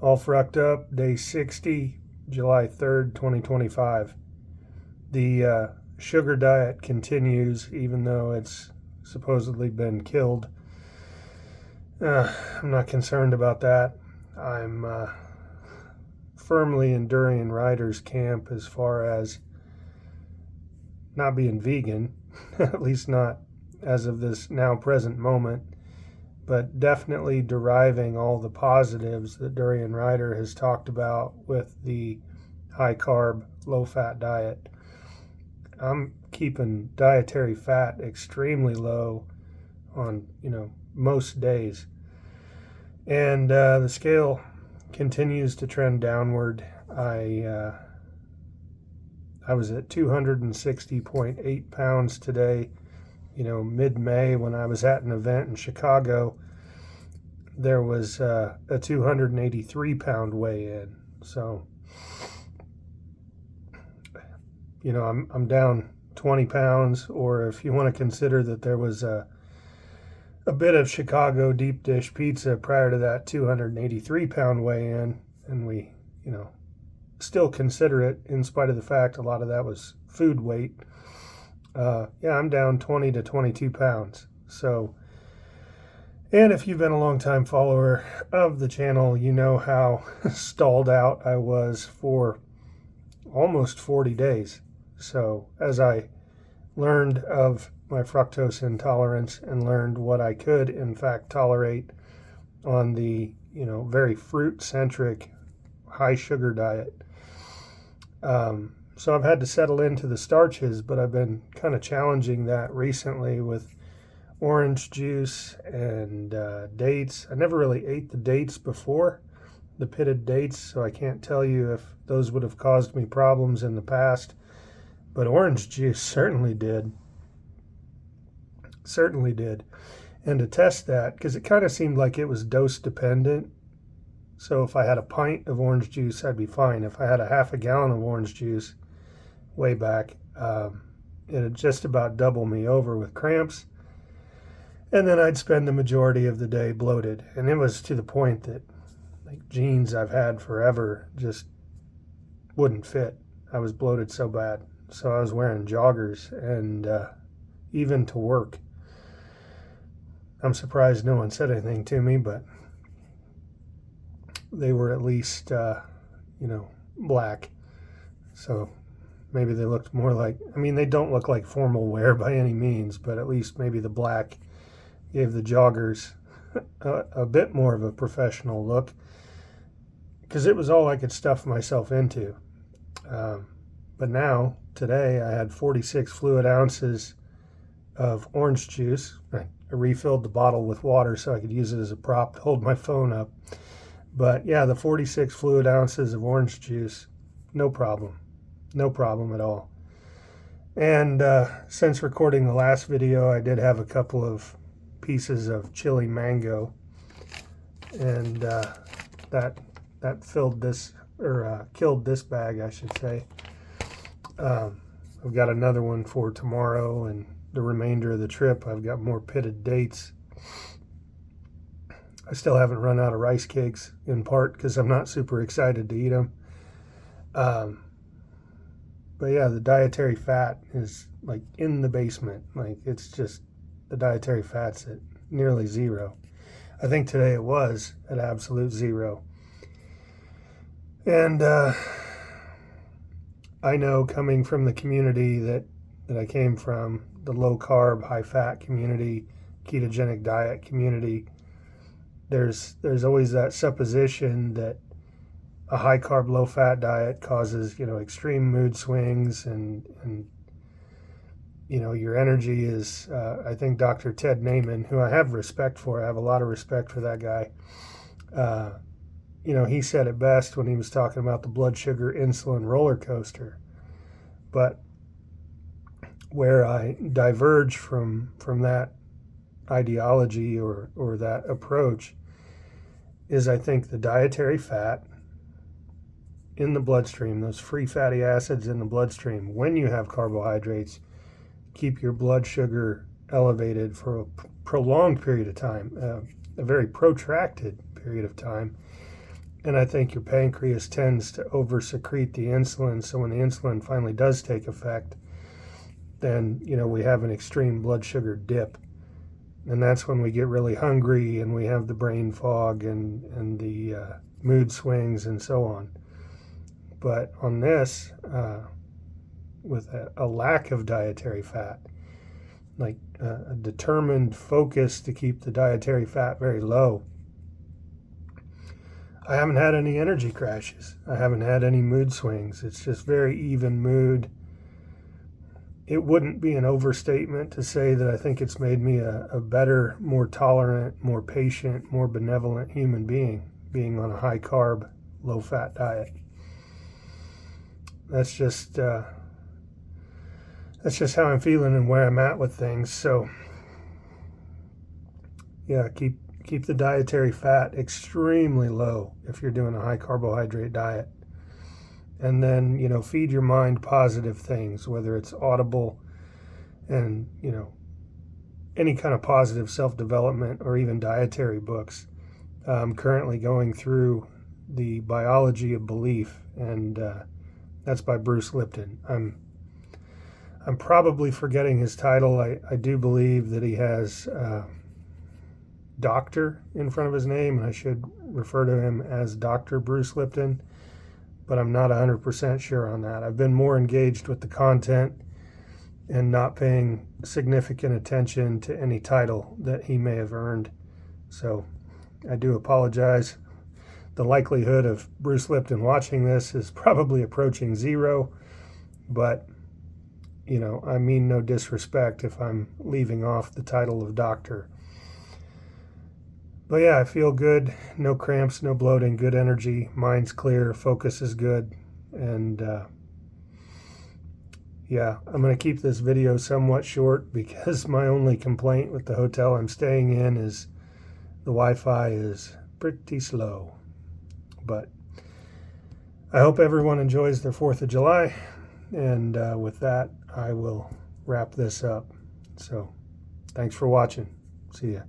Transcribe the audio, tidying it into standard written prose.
All frucked up, day 60, July 3rd, 2025. The sugar diet continues, even though it's supposedly been killed. I'm not concerned about that. I'm firmly in Durian Riders camp as far as not being vegan, at least not as of this now present moment, but definitely deriving all the positives that Durian Rider has talked about with the high carb, low fat diet. I'm keeping dietary fat extremely low on, most days. And the scale continues to trend downward. I was at 260.8 pounds today. Mid-May when I was at an event in Chicago, there was a 283 pound weigh-in. So, I'm down 20 pounds, or if you want to consider that there was a bit of Chicago deep dish pizza prior to that 283 pound weigh-in, and we, still consider it in spite of the fact a lot of that was food weight. I'm down 20 to 22 pounds. So, and if you've been a long-time follower of the channel, you know how stalled out I was for almost 40 days. So as I learned of my fructose intolerance and learned what I could in fact tolerate on the, very fruit-centric high sugar diet, so I've had to settle into the starches, but I've been kind of challenging that recently with orange juice and dates. I never really ate the dates before, the pitted dates, so I can't tell you if those would have caused me problems in the past, but orange juice certainly did. Certainly did. And to test that, because it kind of seemed like it was dose dependent, so if I had a pint of orange juice, I'd be fine. If I had a half a gallon of orange juice, way back, it'd just about double me over with cramps, and then I'd spend the majority of the day bloated. And it was to the point that jeans I've had forever just wouldn't fit. I was bloated so bad, so I was wearing joggers, and even to work. I'm surprised no one said anything to me, but they were at least black, so maybe they looked more like, they don't look like formal wear by any means, but at least maybe the black gave the joggers a bit more of a professional look, because it was all I could stuff myself into. But now, today, I had 46 fluid ounces of orange juice. I refilled the bottle with water so I could use it as a prop to hold my phone up. But yeah, the 46 fluid ounces of orange juice, no problem. No problem at all. And since recording the last video, I did have a couple of pieces of chili mango, and that filled this, or killed this bag, I should say. I've got another one for tomorrow, and the remainder of the trip, I've got more pitted dates. I still haven't run out of rice cakes, in part because I'm not super excited to eat them. But yeah, the dietary fat is in the basement. It's just, the dietary fat's at nearly zero. I think today it was at absolute zero. And I know, coming from the community that I came from, the low carb, high fat community, ketogenic diet community, there's always that supposition that a high carb, low fat diet causes, extreme mood swings, and your energy is, I think Dr. Ted Naiman, who I have respect for, I have a lot of respect for that guy. He said it best when he was talking about the blood sugar insulin roller coaster. But where I diverge from that ideology or that approach is, I think the dietary fat in the bloodstream, those free fatty acids in the bloodstream, when you have carbohydrates, keep your blood sugar elevated for a prolonged period of time, a very protracted period of time. And I think your pancreas tends to over-secrete the insulin. So when the insulin finally does take effect, then, we have an extreme blood sugar dip. And that's when we get really hungry and we have the brain fog and the mood swings and so on. But on this, with a lack of dietary fat, like a determined focus to keep the dietary fat very low, I haven't had any energy crashes. I haven't had any mood swings. It's just very even mood. It wouldn't be an overstatement to say that I think it's made me a better, more tolerant, more patient, more benevolent human being on a high carb, low fat diet. That's just how I'm feeling and where I'm at with things. So yeah, keep the dietary fat extremely low if you're doing a high carbohydrate diet. And then, feed your mind positive things, whether it's Audible and, any kind of positive self-development or even dietary books. I'm currently going through The Biology of Belief, and that's by Bruce Lipton. I'm probably forgetting his title. I do believe that he has doctor in front of his name, and I should refer to him as Dr. Bruce Lipton. But I'm not 100% sure on that. I've been more engaged with the content and not paying significant attention to any title that he may have earned. So I do apologize. The likelihood of Bruce Lipton watching this is probably approaching zero, but I mean no disrespect if I'm leaving off the title of doctor. But yeah, I feel good. No cramps, no bloating, good energy. Mind's clear, focus is good. And yeah, I'm going to keep this video somewhat short because my only complaint with the hotel I'm staying in is the Wi-Fi is pretty slow. But I hope everyone enjoys their 4th of July. And with that, I will wrap this up. So thanks for watching. See ya.